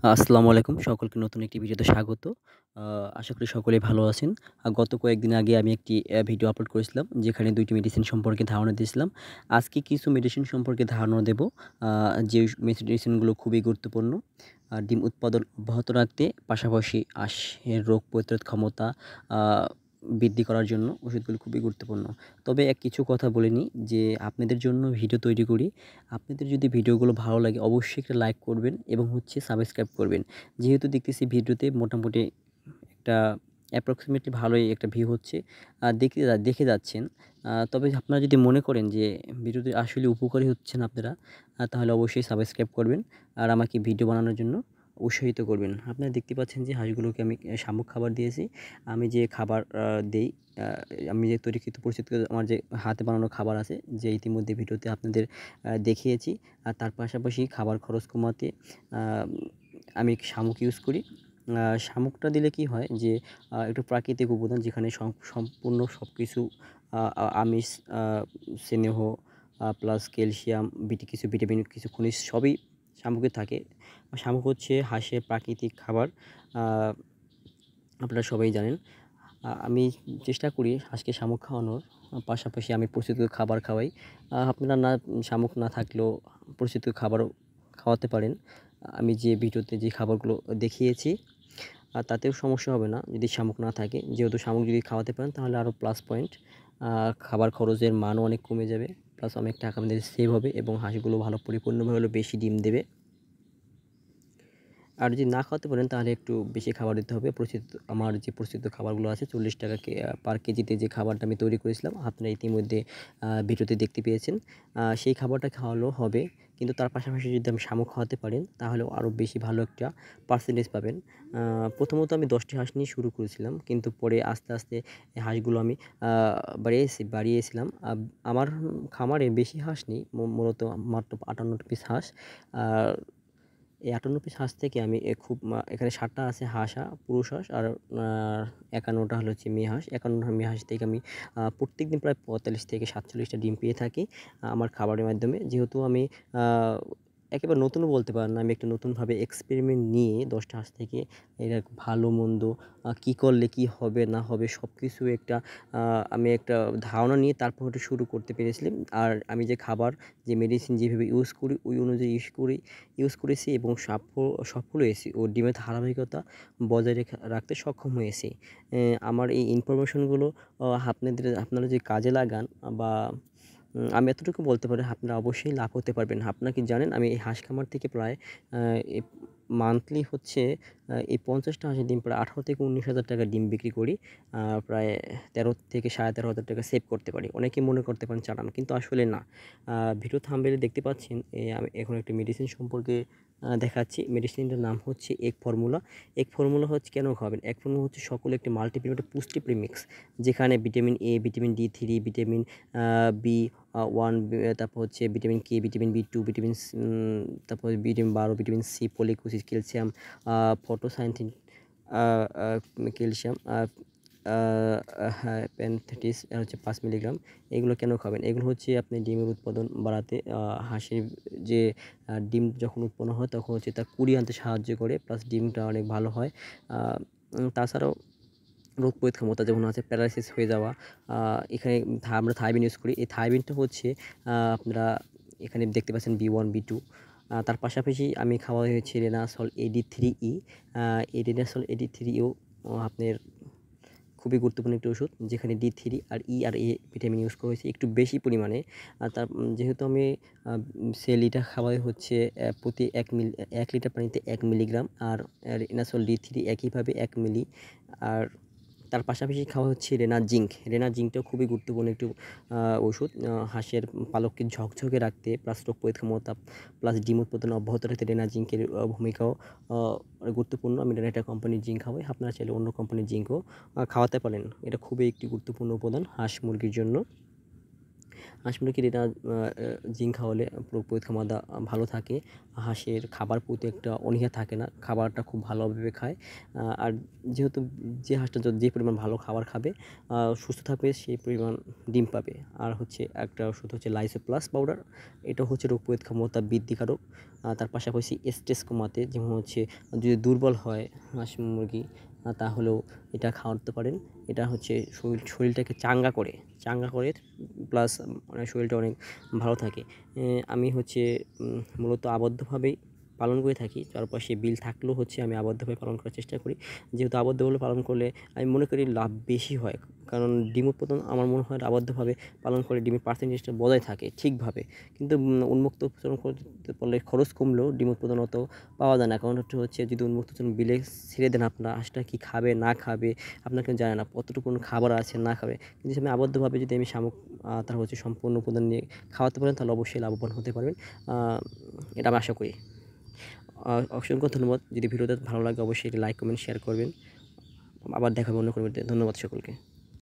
আসসালামু আলাইকুম। সকলকে নতুন একটি ভিডিওতে স্বাগত। আ আশা করি সকলেই ভালো আছেন। গত কয়েকদিন আগে আমি একটি ভিডিও আপলোড করেছিলাম, যেখানে ২ টি মেডিসিন সম্পর্কে ধারণা দিয়েছিলাম। আজকে কিছু মেডিসিন সম্পর্কে ধারণা দেব। আ যে মেডিসিনগুলো খুবই গুরুত্বপূর্ণ। ডিম উৎপাদন অব্যাহত রাখতে, পাশাপাশি আঁশের রোগ প্রতিরোধ ক্ষমতা আ বৃদ্ধি করার জন্য ওষুধগুলো খুবই গুরুত্বপূর্ণ। তবে কিছু কথা বলে নিই যে, আপনাদের জন্য ভিডিও তৈরি করি। আপনাদের যদি ভিডিওগুলো ভালো লাগে অবশ্যই একটা লাইক করবেন এবং সাবস্ক্রাইব করবেন। যেহেতু দেখতেছি ভিডিওতে মোটামুটি একটা অ্যাপ্রক্সিমেটলি ভালোই একটা ভিউ হচ্ছে। দেখে যাচ্ছেন। তবে আপনারা যদি মনে করেন যে ভিডিওটি আসলে উপকারী হচ্ছেন আপনারা, তাহলে অবশ্যই সাবস্ক্রাইব করবেন। আর আমাকে ভিডিও বানানোর জন্য উৎসাহিত করবেন। আপনারা দেখতে পাচ্ছেন যে হাঁসগুলোকে আমি শামুক খাবার দিয়েছি। আমি যে খাবার দেই, আ আমি যে তৈরিকৃত প্রস্তুত করে আমার যে হাতে বানানো খাবার আছে, যে ইতিমধ্যে ভিডিওতে আপনাদের দেখিয়েছি। আর তার পাশাপাশি খাবার খরচ কমাতে আ আমি শামুক ইউজ করি। শামুকটা দিলে কি হয় যে একটু প্রাকৃতিক উপাদান, যেখানে সম্পূর্ণ সবকিছু আ আ আমিষ, আ স্নেহ, প্লাস ক্যালসিয়াম, কিছু ভিটামিন, কিছু খনিজ সবই শামুকে থাকে। শামুক হচ্ছে হাঁসের প্রাকৃতিক খাবার। আ আপনারা সবাই জানেন। আমি চেষ্টা করি হাঁসকে শামুক খাওয়ানোর, পাশাপাশি আমি প্রস্তুত খাবার খাওয়াই। আপনারা শামুক না থাকলেও প্রস্তুত খাবারও খাওয়াতে পারেন। আমি যে ভিডিওতে যে খাবারগুলো দেখিয়েছি, তাতেও সমস্যা হবে না যদি শামুক না থাকে। যেহেতু শামুক যদি খাওয়াতে পারেন তাহলে আরও প্লাস পয়েন্ট। খাবার খরচের মানও অনেক কমে যাবে। প্লাস অনেক টাকা আমাদের সেভ হবে এবং হাঁসগুলো ভালো পরিপূর্ণভাবে হলেও বেশি ডিম দেবে। আর যদি না খাওয়াতে পারেন তাহলে একটু বেশি খাবার দিতে হবে। আমার যে প্রস্তুত খাবারগুলো আছে, ৳৪০ পার কেজিতে যে খাবারটা আমি তৈরি করেছিলাম, আপনারা ইতিমধ্যে ভিডিওতে দেখতে পেয়েছেন। সেই খাবারটা খাওয়ালেও হবে। কিন্তু তার পাশাপাশি যদি আমি শামুক খাওয়াতে পারেন তাহলেও আরও বেশি ভালো একটা পার্সেন্টেজ পাবেন। প্রথমত আমি ১০ টি হাঁস নিয়ে শুরু করেছিলাম। কিন্তু পরে আস্তে, আস্তে এই হাঁসগুলো আমি আ বাড়িয়েছিলাম। আমার খামারে বেশি হাঁস নেই। মূলত মাত্র ৫৮ টা পিস হাঁস। আর এই ৫৮ পিস হাঁস থেকে আমি খুব এখানে ৭ টা আছে পুরুষ হাঁস, আর আ ৫১ টা হচ্ছে মেয়ে হাঁস। ৫১ টা মেয়ে হাঁস থেকে আমি প্রত্যেকদিন প্রায় ৪৫ থেকে ৪৭ টা ডিম পেয়ে থাকি আমার খাবারের মাধ্যমে। যেহেতু আমি আ একেবারে নতুনও বলতে পারেন না। আমি একটা নতুনভাবে এক্সপেরিমেন্ট নিয়ে ১০ টা হাঁস থেকে এর ভালো-মন্দ, কি করলে কি হবে না হবে সবকিছু একটা আ আমি একটা ধারণা নিয়ে তারপর ওটা শুরু করতে পেরেছিলাম। আর আমি যে খাবার, যে মেডিসিন যেভাবে ইউজ করি ওই অনুযায়ী ইউজ করেছি এবং সফল হয়েছি ও ডিমের ধারাবাহিকতা বজায় রাখতে সক্ষম হয়েছি। আমার এই ইনফরমেশনগুলো আপনারা যদি কাজে লাগান, বা আমি এতটুকু বলতে পারি আপনারা অবশ্যই লাভ হতে পারবেন। আপনারা কি জানেন, আমি এই হাঁস খামার থেকে প্রায় আ এ মান্থলি হচ্ছে এই ৫০ টা হাঁসের ডিম প্রায় ৳১৮,000-১৯,000 ডিম বিক্রি করি। প্রায় ১৩ থেকে ৳১৩,৫০০ সেভ করতে পারি। অনেকেই মনে করতে পারেন চালান, কিন্তু আসলে না। ভিডিও থাম্বনেইলে দেখতে পাচ্ছেন, আমি এখন একটা মেডিসিন সম্পর্কে দেখাচ্ছি। মেডিসিনটার নাম হচ্ছে এগ ফর্মুলা। এগ ফর্মুলা হচ্ছে কেন খাবেন? এগ ফর্মুলা হচ্ছে সকলে একটি মাল্টিভিটামিন পুষ্টি প্রিমিক্স। যেখানে vitamin A, vitamin D three, vitamin B 1, তারপর হচ্ছে ভিটামিন কে, ভিটামিন বি2, তারপর vitamin ১২, vitamin C, folic acid, calcium, ফটোসায়ান্টিন, আ আ ক্যালসিয়াম, আ হ্যাঁ, প্যানথেটিস হচ্ছে ৫ মিলিগ্রাম। এগুলো কেন খাবেন? এগুলো হচ্ছে আপনি ডিমের উৎপাদন বাড়াতে, হাঁসের যে ডিম যখন উৎপন্ন হয় তখন হচ্ছে তা কুড়িয়ে আনতে সাহায্য করে। প্লাস ডিমটা অনেক ভালো হয়। আ তাছাড়াও রোগ প্রতিরোধ ক্ষমতা যেমন আছে প্যারালাইসিস হয়ে যাওয়া। আ এখানে আমরা থায়াবিন ইউজ করি। এই থায়াবিনটা হচ্ছে আপনারা এখানে দেখতে পাচ্ছেন B1, B2। তার পাশাপাশি আমি খাওয়া হয়েছে রেনাসল AD3E। এই রেনাসল AD3E আপনার খুবই গুরুত্বপূর্ণ একটি ওষুধ, যেখানে D3 আর E আর A ভিটামিন ইউজ করা হয়েছে একটু বেশি পরিমাণে। যেহেতু আমি লিটার খাওয়াই হচ্ছে প্রতি ১ লিটার পানিতে ১ মিলিগ্রাম, আর রেনাসল D3 একইভাবে ১ মিলি। আর তার পাশাপাশি খাওয়া হচ্ছে রেনা জিঙ্ক। রেনা জিঙ্কটাও খুবই গুরুত্বপূর্ণ একটি ওষুধ। হাঁসের পালককে ঝকঝকে রাখতে, প্লাস রোগ প্রতিরোধ ক্ষমতা, প্লাস ডিম উৎপাদন অব্যাহত রাখতে রেনা জিঙ্কের ভূমিকাও আ গুরুত্বপূর্ণ। আমি রেনাটা কোম্পানির জিঙ্ক খাওয়াই। আপনারা চাইলে অন্য কোম্পানির জিঙ্কও খাওয়াতে পারেন। এটা খুবই একটি গুরুত্বপূর্ণ উপাদান হাঁস মুরগির জন্য। হাঁস মুরগির এটা জিঙ্ক খাওয়ালে রোগ ক্ষমতা ভালো থাকে। হাঁসের খাবার প্রতি একটা অনীহা থাকে না, খাবারটা খুব ভালোভাবে খায়। আর যেহেতু যে হাঁসটা যে পরিমাণ ভালো খাবার খাবে, সুস্থ থাকবে, সেই পরিমাণ ডিম পাবে। আর হচ্ছে একটা ওষুধ হচ্ছে লাইসো প্লাস পাউডার, এটা হচ্ছে রোগ ক্ষমতা বৃদ্ধিকারক। তার পাশাপাশি স্ট্রেস কমাতে, যেমন হচ্ছে যদি দুর্বল হয় হাঁস মুরগি, তাহলেও এটা খাওয়াতে পারেন। এটা হচ্ছে শরীরটাকে চাঙ্গা করে প্লাস মানে শরীরটা অনেক ভালো থাকে। আমি হচ্ছে মূলত আবদ্ধভাবেই পালন করে থাকি। চারপাশে বিল থাকলেও হচ্ছে আমি আবদ্ধভাবে পালন করার চেষ্টা করি। যেহেতু আবদ্ধভাবে পালন করলে আমি মনে করি লাভ বেশি হয়। কারণ ডিম উৎপাদন আমার মনে হয় আবদ্ধভাবে পালন করলে ডিমের পার্সেন্টেজটা বজায় থাকে ঠিকভাবে। কিন্তু উন্মুক্ত উৎপাদন করতে পারলে খরচ কমলেও ডিম উৎপাদন অত পাওয়া যায় না। কারণ হচ্ছে যদি উন্মুক্ত বিলে ছেড়ে দেন, আপনার হাঁসটা কি খাবে না খাবে আপনার কেউ জানে না, কতটুকু খাবার আছে না খাবে। কিন্তু আমি আবদ্ধভাবে যদি আমি তার হচ্ছে সম্পূর্ণ উপাদান নিয়ে খাওয়াতে পারেন, তাহলে অবশ্যই লাভবান হতে পারবেন। এটা আমি আশা করি। অসংখ্য ধন্যবাদ। যদি ভিডিওটা ভালো লাগে অবশ্যই লাইক, কমেন্ট, শেয়ার করবেন। আবার দেখা হবে অন্য কোনো ভিডিওতে। ধন্যবাদ সকলকে।